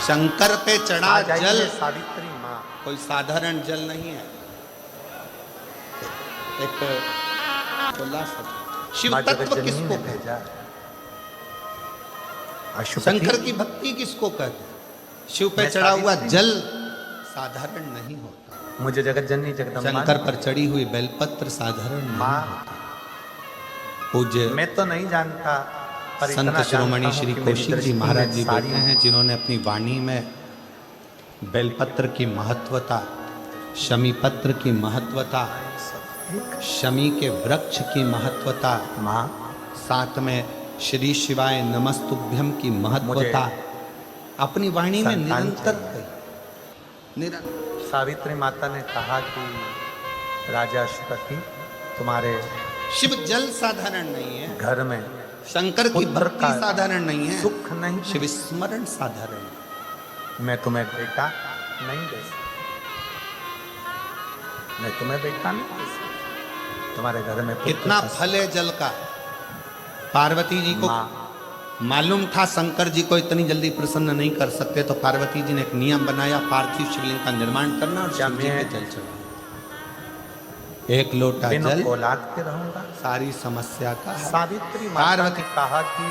शंकर पे चढ़ा जल सावित्री माँ कोई साधारण जल नहीं है। एक खुलासा शिव तत्व किसको भेजा? शंकर की भक्ति किसको कहते हैं? शिव पे चढ़ा हुआ जल साधारण नहीं होता। मुझे जगत जननी जगदम्बा शंकर पर चढ़ी हुई बेलपत्र साधारण नहीं होता। पूज्य मैं तो नहीं जानता, संत शिरोमणि श्री कौशिक जी महाराज जी बैठे हैं, जिन्होंने अपनी वाणी में बेलपत्र की महत्वता, शमी पत्र की महत्वता, शमी के वृक्ष की महत्वता, साथ में श्री शिवाय नमस्तुभ्यम की महत्वता अपनी वाणी में निरंतर सावित्री माता ने कहा कि राजा अश्वपति तुम्हारे शिव जल साधारण नहीं है, घर में शंकर की भक्ति साधारण नहीं है, सुख नहीं, शिव स्मरण साधारण है। मैं तुम्हें बेटा नहीं दे सकता, मैं तुम्हें बेटा नहीं दे सकता। तुम्हारे घर में कितना फल है जल का। पार्वती जी को मालूम था शंकर जी को इतनी जल्दी प्रसन्न नहीं कर सकते, तो पार्वती जी ने एक नियम बनाया, पार्थिव शिवलिंग का निर्माण करना और शिव जी पे जल चढ़ाना। एक लोटा जल औलाद के रहूंगा, सारी समस्या का। सावित्री माता ने कहा कि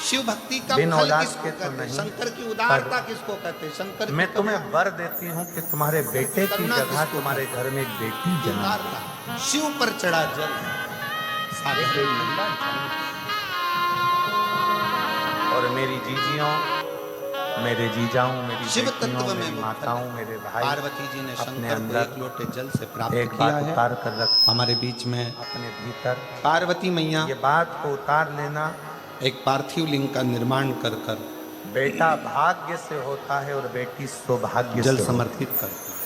शिव भक्ति का फल किसको कहते हैं? शंकर की उदारता किसको कहते हैं? शंकर मैं तुम्हें वर देती हूँ कि तुम्हारे बेटे की जगह तुम्हारे घर में एक बेटी जन्म। शिव पर चढ़ा जल और मेरी जीजियों, मेरे जीजाओं, मेरी शिव तत्व में माताओं, मेरे भाई, पार्वती जी ने शंकर को एक लोटे जल से प्राप्त एक किया है। उतार कर रख हमारे बीच में अपने भीतर पार्वती मैया ये बात को उतार लेना, एक पार्थिव लिंग का निर्माण कर कर बेटा भाग्य से होता है और बेटी सौभाग्य जल से समर्पित करती है।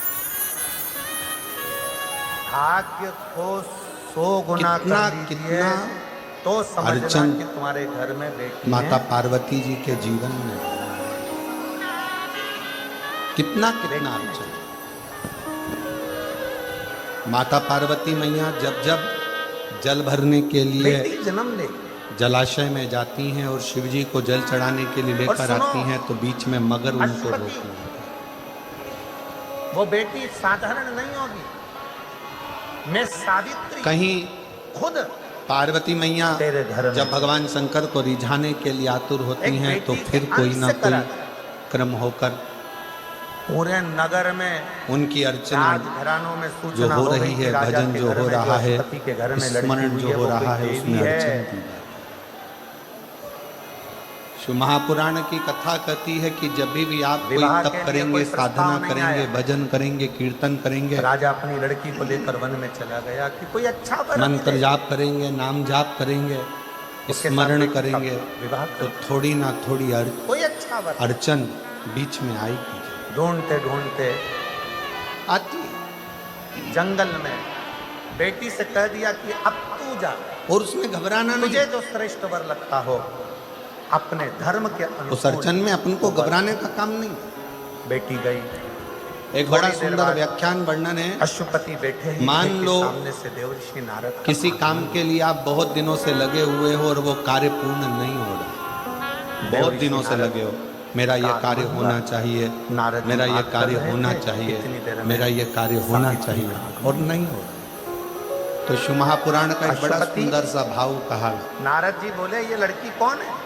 भाग्य को 100 गुना कितना तो समझना कि तुम्हारे घर में बेटी माता पार्वती जी के जीवन में कितना अर्चन। माता पार्वती मैया जब जब जल भरने के लिए जन्म ले जलाशय में जाती हैं और शिव जी को जल चढ़ाने के लिए लेकर आती हैं, तो बीच में मगर उनको रोकने लगता है। वो बेटी साधारण नहीं होगी। मैं सावित्री कहीं खुद पार्वती मैया तेरे घर में जब भगवान शंकर को रिझाने के लिए आतुर होती हैं, तो फिर कोई ना कोई क्रम होकर पूरे नगर में उनकी अर्चना घरानों में जो हो रही है, भजन जो हो रहा है, स्मरण जो हो रहा है, उसमें अर्चना की जाए। शिव महापुराण की कथा कहती है कि जब भी आप कोई तप करेंगे, साधना करेंगे, भजन करेंगे, कीर्तन करेंगे, राजा अपनी लड़की को लेकर वन में चला गया कि कोई अच्छा मंत्र जाप करेंगे, नाम जाप करेंगे, स्मरण करेंगे, तो थोड़ी ना थोड़ी कोई अच्छा अड़चन बीच में आएगी। ढूंढते ढूंढते आती जंगल में बेटी से कह दिया कि अब तू जा, और उसमें घबराना नहीं। तुझे जो श्रेष्ठ वर लगता हो अपने धर्म के अनुसार। उस अर्चन में अपन को घबराने का काम नहीं। बेटी गई। एक बड़ा सुंदर व्याख्यान वर्णन है। अश्वपति बैठे मान लो सामने से देवर्षि नारद किसी काम के लिए आप बहुत दिनों से लगे हुए हो और वो कार्य पूर्ण नहीं हो रहा, बहुत दिनों से लगे हो, मेरा ये कार्य होना चाहिए, मेरा ये कार्य होना चाहिए, मेरा ये कार्य होना चाहिए, और नहीं हो रहा। तो शिव महापुराण का एक बड़ा सुंदर सा भाव कहा। नारद जी बोले ये लड़की कौन है,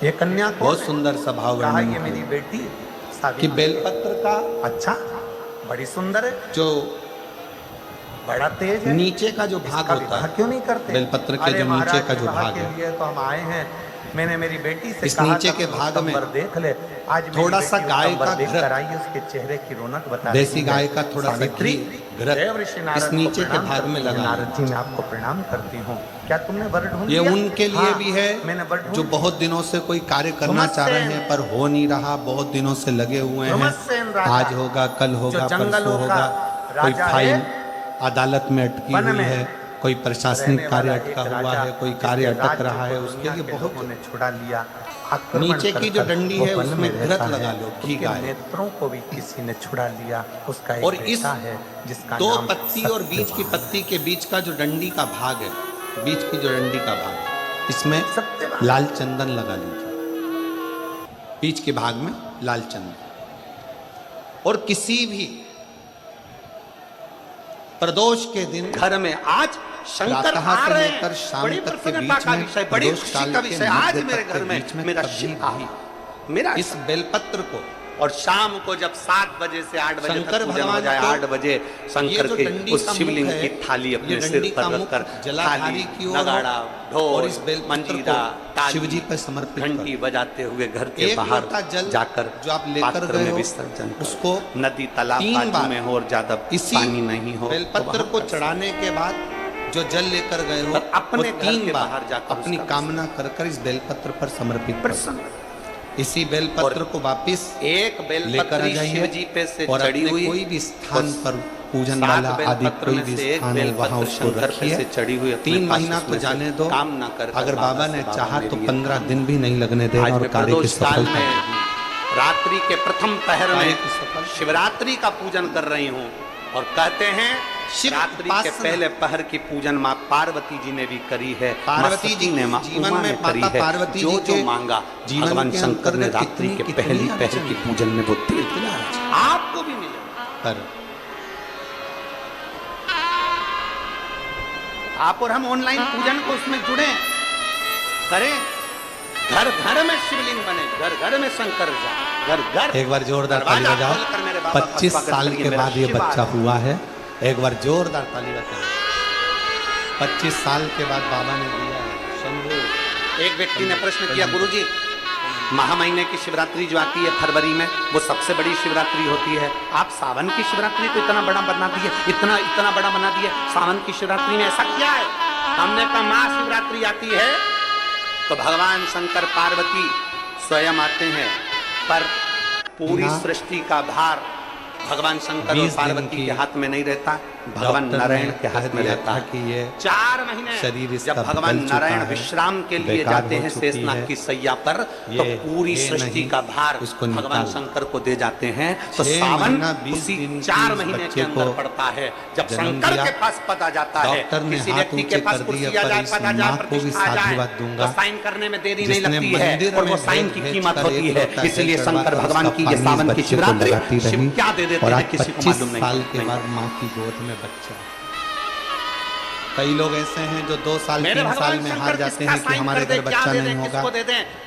ये कन्या कौन? बहुत सुंदर सा भाव कहा ये मेरी बेटी कि बेलपत्र का अच्छा बड़ी सुंदर है, जो बड़ा तेज है, नीचे का जो भाग होता है, क्यों नहीं करते? बेलपत्र के जो नीचे का जो भाग है, तो हम आए हैं, मैंने मेरी बेटी से इस नीचे के भाग में देख ले, आज थोड़ा सा गाय का घृत, उसके चेहरे की रौनक बता, देसी गाय का थोड़ा सा घृत इस नीचे के भाग में लगा। नारद जी मैं आपको प्रणाम करती हूँ, क्या तुमने वर ढूंढ ये लिया? उनके लिए भी है मैंने जो बहुत दिनों से कोई कार्य करना चाह रहे हैं पर हो नहीं रहा, बहुत दिनों से लगे हुए हैं, आज होगा, कल होगा, परसों होगा, कोई फाइल अदालत में अटकी हुई है, कोई प्रशासनिक कार्य अटका हुआ है, कोई कार्य अटक रहा है, उसके लिए बहुत छुड़ा लिया। नीचे की जो डंडी है उसमें घृत लगा लो, घी गाय, नेत्रों को भी किसी ने छुड़ा लिया, उसका एक और इस है जिसका दो पत्ती और बीच की पत्ती के बीच का जो डंडी का भाग है, बीच की जो डंडी का भाग है, इसमें लाल चंदन लगा लीजिए। बीच के भाग में लाल चंद्र। और किसी भी प्रदोष के दिन घर में आज शंकर प्रातः आ से रहे लेकर हैं। शाम बड़ी तक के प्रसन्नता बीच का में, विषय, बड़ी प्रदोष खुशी काल का के विषय। मध्य आज तक मेरे के घर में बीच में मेरा कभी शिव भी मेरा इस बेलपत्र को और शाम को जब 7 बजे से 8 बजे शंकर तक पूजन हो भगवान जाए, को 8 बजे ये शंकर जो के डंडी उस का शिवलिंग मुख है, की थाली ये अपने डंडी सिर का पर मुख रखकर जलाधारी थाली, की ओर नगाड़ा, और ढोल, इस बेलपत्र मंजीरा, को शिव जी पर समर्पित घंटी करो। बजाते हुए घर के एक बाहर लोटा जल जाकर जो आप लेकर पात्र गए में हो, विसर्जन करो। उसको नदी तालाब 3 बाजू बार में हो और ज्यादा इसी पानी नहीं हो तो बेलपत्र वहाँ को पर चढ़ाने के बाद जो जल लेकर गए हो और अपने वो घर 3 के बार बाहर जाकर अपनी उसका कामना कर कर इस बेलपत्र पर समर्पित करो। प्रसन्न इसी बेलपत्र को वापिस एक लेकर आ बेलपत्री जाइए शिव जी पे से और चढ़ी अपने हुई कोई भी स्थान पर पूजन 7 वाला आदि बेलपत्र कोई में भी से एक स्थान हो वहां बेलपत्र उसको शंकर पे रखिए। से चढ़ी हुई अपने 3 पास महीना उसमें तो से जाने दो, काम ना कर अगर बाबा ने से चाहा बाबा तो मेरी 15 दिन भी नहीं लगने देगा आज और में कार्य की प्रदोष काल सफलता में होगी। रात्रि के प्रथम पहर कार्य में की सफलता। शिवरात्रि का पूजन कर रही हूँ और कहते हैं शिव रात्रि के उपासना। पहले पहर की पूजन माँ पार्वती जी ने भी करी है, पार्वती माँ जी सती ने माँ जीवन उमा में ने करी माता है। पार्वती जो जी जो के मांगा जीवन भगवान के शंकर ने अंतर्गत रात्रि के कितनी पहली कितनी पहर की अर्चना पूजन में वो दे दिया। आपको भी मिलेगा। पर आप और हम ऑनलाइन पूजन को उसमें जुड़े करें, घर घर में शिवलिंग बने, घर घर में शंकर जा, घर घर एक बार जोरदार ताली दरवाजा बजाओ। खोलकर मेरे बाबा का 25 स्वागत साल करिए, के मेरा बाद ये शिव आ बच्चा रहा है। हुआ है। एक बार जोरदार ताली बजाओ। 25 साल के बाद बाबा ने दिया है। शंभू। एक व्यक्ति ने प्रश्न किया, गुरुजी महा महीने की शिवरात्रि जो आती है फरवरी में, वो सबसे बड़ी शिवरात्रि होती है, आप सावन की शिवरात्रि को इतना बड़ा बना दिए, इतना बड़ा बना दिए, सावन की शिवरात्रि में ऐसा क्या है? हमने कहा महाशिवरात्रि आती है तो भगवान शंकर पार्वती स्वयं आते हैं, पर पूरी सृष्टि का भार भगवान शंकर और 20 दिन पार्वती की के हाथ में नहीं रहता, भगवान डॉक्टर नारायण ने के हाथ कह में दिया रहता था है। कि ये 4 महीने शरीर इसका जब भगवान बदल चुका नारायण है, विश्राम के लिए बेकार जाते हो हैं चुकी शेषनाग है। की सैया पर, तो ये पूरी सृष्टि नहीं, का भार उसको भगवान निकाल। शंकर को दे जाते हैं। तो 6 सावन महीना 20 उसी दिन 4 की महीने के बच्चे अंदर को पड़ता है जब जन्म शंकर दिया। के पास पता जाता है। डॉक्टर ने किसी हाथ व्यक्ति के ऊंचे पास कर कुर्सी दिए, आ पर जाए, इस पता जाए, माँ को भी प्रतिष्ठा आ जाए, साधुवाद दूंगा। तो साइन करने में देरी नहीं जिसने लगती है मंदिर और वो में साइन की भेज कीमत कर होती एक है। लोटा इसलिए जल शंकर चढ़वा भगवान उसका की ये पानी सावन इस की बच्चे को शिवरात्रि लगाती शिव रही। क्या दे देते और हैं आज किसी को 25 मालूम नहीं। साल के बाद माँ की गोद में बच्चा। कई लोग ऐसे हैं जो 2 साल 3 साल में हार जाते हैं कि हमारे घर बच्चा नहीं होगा।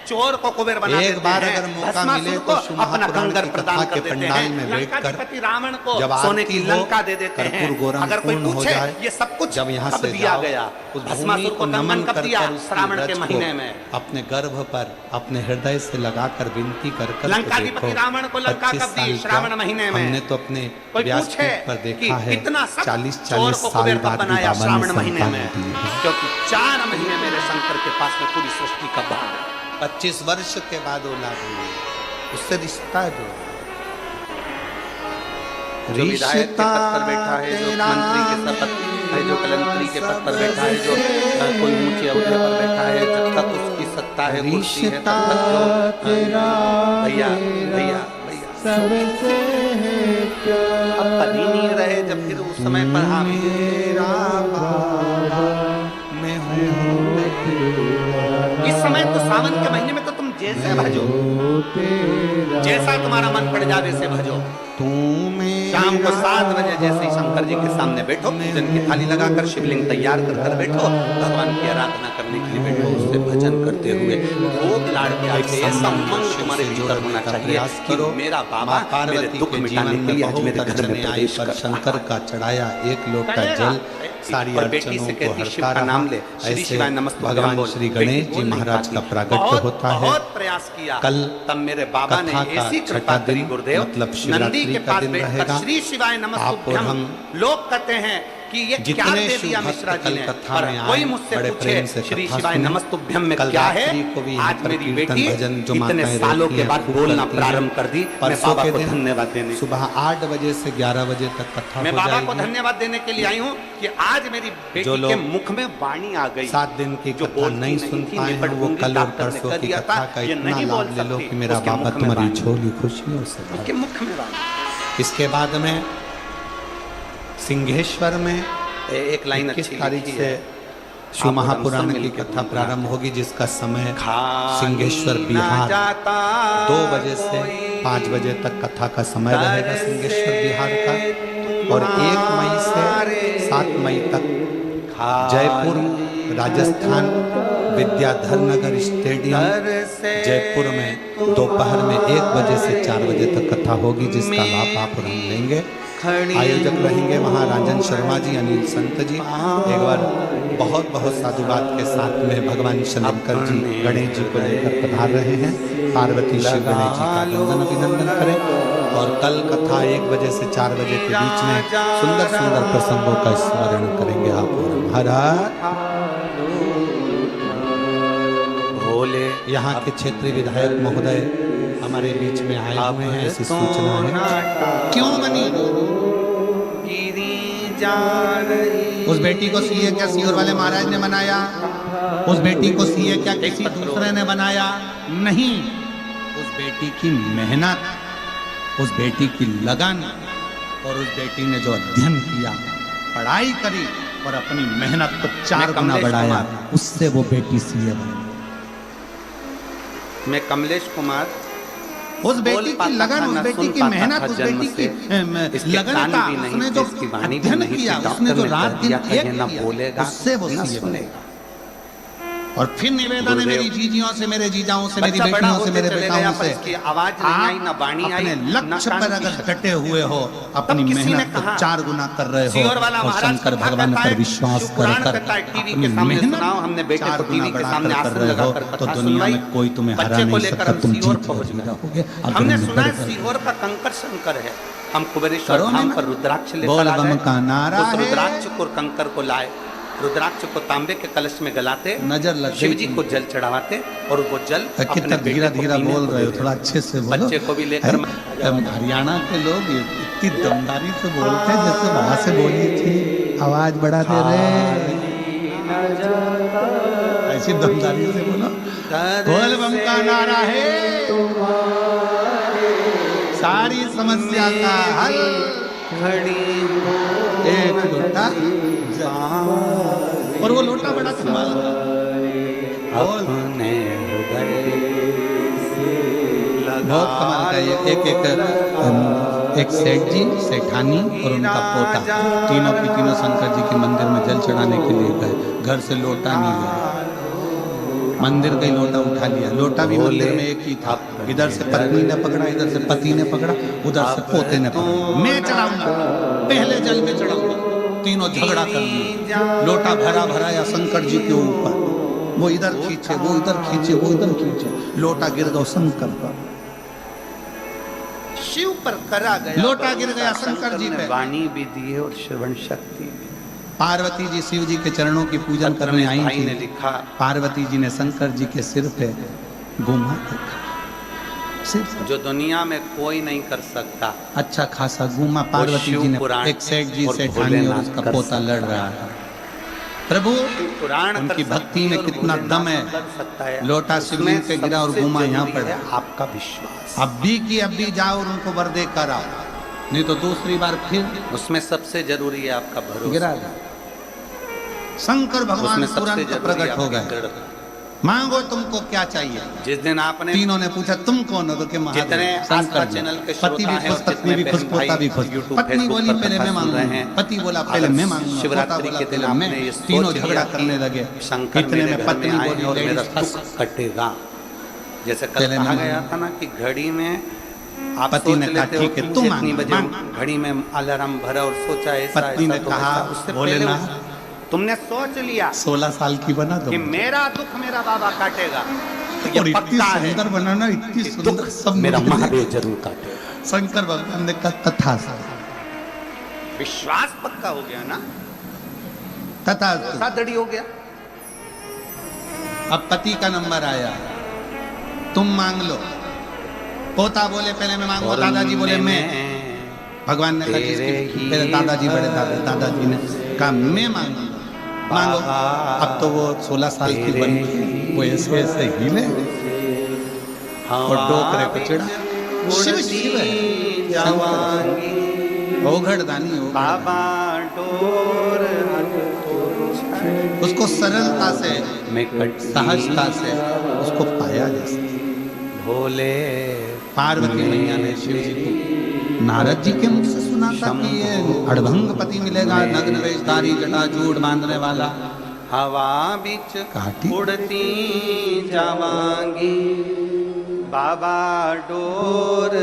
चोर को कुबेर बना एक देते बार हैं, अगर मौका भस्मासुर मिले को तो शिव अपना महापुराण कंगर की प्रदान कथा कर के देते पंडाल हैं। में लंका बैठकर अधिपति रावण को जब सोने की आरती हो, लंका दे देते हैं। कर्पूर गौरम अगर कोई पूर्ण हो पूछे जाए, ये सब कुछ जब यहाँ कब से दिया जाओ, गया, उस भूमि भस्मासुर को को दमन नमन कब कर दिया? कर उसकी श्रावण के रज को महीने में। अपने गर्भ पर अपने हृदय से लगाकर विनती कर कर लंकाधिपति रावण को लंका कब दी? श्रावण महीने में। हमने तो अपने कोई व्यासपीठ पूछे पर कि देखा है इतना सब 40-40 चोर को साल कुबेर कब बाद भी बनाया? बाबा श्रावण ने महीने संतान में, दी है। क्योंकि 4 महीने मेरे शंकर के पास में पूरी सृष्टि का भार है। 25 वर्ष के बाद औलाद हुई, उससे रिश्ता जो जो विधायक के पद पर बैठा है, जो मंत्री के शपथ है, जो कलंत्री के पद पर बैठा है, जो कोई ऊंचे अहदे पर बैठा है, जब तक उसकी सत्ता है, कुर्सी है, तब तक जो भैया भैया भैया अब पनी नहीं रहे, जब फिर उस समय पर हाँ मैं हूँ। इस समय तो सावन के महीने में तो तुम जैसे भजो, जैसा तुम्हारा मन पड़ जाए वैसे भजो। शाम को 7 बजे जैसे ही शंकर जी के सामने बैठो, पूजन की थाली लगाकर शिवलिंग तैयार कर कर बैठो, भगवान की आराधना करने के लिए बैठो, उससे भजन करते हुए भोग लाड़ प्यार से ऐसा उमंग तुम्हारे भीतर होना चाहिए कि मेरा बाबा मेरे दुख मिटाने के लिए आज मेरे घर में प्रवेश कर शंकर का चढ़ाया एक लोटा जल सारी और बेटी से अड़चनों को कहती शिव हरता का नाम रहा। ले, श्री ऐसे शिवाय नमस्तुभ्यं भगवान बोल। श्री गणेश जी महाराज का प्रागट्य होता है। बहुत प्रयास किया, कल तब मेरे बाबा ने कथा का ऐसी कृपा छठा करी दिन, गुरुदेव, मतलब नंदी शिवरात्रि के का पास दिन बैठकर रहेगा। श्री शिवाय आप और नमस्तुभ्यं। हम लोग कहते हैं कि ये क्या जितने दे दिया शिव मिश्रा भक्त जी ने, कल कथा पर में आए, कोई मुझसे बड़े पूछे प्रेम से श्री कथा शिवाय सुने। नमस्तुभ्यं में कल क्या है, रात्रि को भी यहाँ आज पर मेरी कीर्तन बेटी भजन जो इतने माताएं सालों रहती के हैं, बाद खूब बोलना करती हैं। प्रारंभ कर दी। मैं परसों बाबा के को दिन धन्यवाद देने सुबह 8 बजे से 11 बजे तक कथा मैं हो बाबा को जाएगी। धन्यवाद देने के लिए आई हूँ कि आज मेरी बेटी जो के लोग मुख में वाणी आ गई। 7 दिन की जो कथा बोलती नहीं नहीं सुन थी, पाए हैं, निपट वो गूंगी, कल और डॉक्टर ने परसों कह की दिया कथा था, का ये इतना नहीं बोल लाभ ले लो सकती, कि मेरा उसके बाबा मुख में तुम्हारी वाणी। झोली खुशियों से भर उसके मुख में वाणी। इसके बाद में सिंहेश्वर में एक लाइन 21 अच्छी तारीख लिखी से है। शिव महापुराण की कथा प्रारंभ होगी, जिसका समय सिंहेश्वर बिहार 2 बजे से 5 बजे तक कथा का समय रहेगा सिंहेश्वर बिहार का। और 1 मई से 7 मई तक जयपुर राजस्थान विद्याधर नगर स्टेडियम जयपुर में दोपहर में 1 बजे से 4 बजे तक कथा होगी, जिसका लाभ आप और हम लेंगे। आयोजक रहेंगे वहाँ राजन शर्मा जी, अनिल संत जी। एक बार बहुत बहुत साधुवाद के साथ में भगवान शंकर जी गणेश जी को लेकर पधार रहे हैं। पार्वती शिव गणेश जी का वंदन अभिनंदन करें। और कल कथा 1 बजे से 4 बजे के बीच में सुंदर सुंदर प्रसंगों का स्मरण करेंगे आप और महाराज। भोले यहाँ के क्षेत्रीय विधायक महोदय हमारे बीच में आए हुए हैं, ऐसी सूचना है। क्यों बनी उस बेटी को सीए क्या सीहोर वाले महाराज ने बनाया? उस बेटी को सीए क्या किसी दूसरे ने बनाया? नहीं, उस बेटी की मेहनत, उस बेटी की लगन और उस बेटी ने जो अध्ययन किया, पढ़ाई करी और अपनी मेहनत को 4 गुना बढ़ाया, उससे वो बेटी सीए बनी। मैं कमलेश कुमार, उस बेटी की लगन, उस बेटी की मेहनत, उस बेटी की लगनता, उसने जो अध्ययन किया, उसने जो रात दिन एक किया, उससे वो सीए बनेगा। और फिर निवेदन है मेरी जीजियों से, मेरे जीजाओं से, मेरी बेटियों से, मेरे बेटाओं से, आवाज नहीं आई ना बाणी आई, अपने लक्ष्य पर अगर डटे हुए हो, अपनी मेहनत को 4 गुना कर रहे हो और शंकर भगवान पर विश्वास कर अपनी मेहनत हमने बेटे को 4 गुना टीवी के सामने कर रहे हो, तो दुनिया में कोई तुम्हें हरा नहीं सकता। तुम जीत जाओगे। हमने सुना है सीहोर का कंकर शंकर है। हम कुबेरेश्वर धाम पर रुद्राक्ष लेकर आ गए। उस रुद्राक्ष को कंकर को लाए, रुद्राक्ष को तांबे के कलश में गलाते, नजर लग शिव जी को जल चढ़ाते और वो जल कितना धीरा धीरा बोल रहे हो, थोड़ा अच्छे से बोलो। बच्चे को भी लेकर हरियाणा के लोग इतनी दमदारी से बोलते हैं जैसे वहां से बोली थी, आवाज बढ़ा दे रहे, ऐसी दमदारी से बोलो। बोल बम का नारा है, सारी समस्या का हल एक लोटा, और वो लोटा बड़ा कमाल का, बहुत कमाल का। एक सेठ जी, सेठानी और उनका पोता, तीनों की तीनों शंकर जी के मंदिर में जल चढ़ाने के लिए गए। घर से लोटा नहीं लिया, मंदिर का ही लोटा उठा लिया। लोटा भी मंदिर में एक ही था। इधर से पत्नी ने पकड़ा, इधर से पति ने पकड़ा, उधर से पोते ने पकड़ा। मैं चढ़ाऊंगा, पहले जल में चढ़ाऊंगा। तीनों झगड़ा कर लिए, लोटा भरा भरा या शंकर जी के ऊपर, वो इधर खींचे, वो इधर खींचे, वो इधर खींचे, लोटा गिर गया शंकर पर, शिव पर करा गया, लोटा गिर गया शंकर जी पे। वाणी भी दी है और श्रवण शक्ति भी। पार्वती जी शिव जी के चरणों की पूजन करने आई थी। ने लिखा, पार्वती जी ने शंकर जी के सिर पे घुमा देखा, जो दुनिया में कोई नहीं कर सकता। अच्छा खासा घूमा। पार्वती जी ने, एक सेठ जी, सेठानी और उसका पोता लड़ रहा है। प्रभु पुराण उनकी भक्ति में कितना दम है। लोटा शिवलिंग पे गिरा और घूमा यहाँ पर। आपका विश्वास अब भी जाओ और उनको वर दे कर आओ, नहीं तो दूसरी बार फिर उसमें सबसे जरूरी है आपका भरोसा। गिरा शंकर भगवान तुरंत प्रकट हो गए। मांगो तुमको क्या चाहिए। जिस दिन आपने, तीनों ने पूछा तुम कौन हो, तो के जितने आस्था चैनल के पति भी खुश, पत्नी भी खुश, पोता भी खुश। पत्नी बोली पहले मैं मांगूंगा, पति बोला पहले मैं मांगूंगा, शिवरात्रि के दिन मैं। तीनों झगड़ा करने लगे। इतने में पत्नी बोली और मेरा दुख कटेगा। जैसे कल कहा गया था ना कि घड़ी में आप पति ने कहा ठीक है तुम इतनी बजे घड़ी में अलार्म भरा और सोचा ऐसा। पत्नी ने कहा उससे बोले ना, तुमने सोच लिया 16 साल की बना दो कि मेरा दुख मेरा बाबा काटेगा, तो और इतनी सुंदर बनाना, इतनी सुंदर, सब मेरा महादेव जरूर काटेगा। शंकर भगवान ने कहा तथा। विश्वास पक्का हो गया ना, तथा दड़ी हो गया। अब पति का नंबर आया, तुम मांग लो। पोता बोले पहले मैं मांगू, दादाजी बोले मैं। भगवान ने कहा पहले दादाजी, बड़े दादाजी ने कहा मैं मांगूंगा। मांगो। अब तो वो 16 साल की बन गई, वो ऐसे ऐसे हिले और डोकरे को चिढ़ा। शिव शिव है, ओघड़ दानी हो बाबा डोर उसको सरलता से, मैं कट सहजता से उसको पाया जा सकता। भोले पार्वती मैया ने शिव जी को नारद जी के मुख से सुना था कि ये अड़भंग पति मिलेगा, नग्न वेशधारी जटाजूट बांधने वाला। हवा बिच काटी उड़ती जावांगी बाबा डोर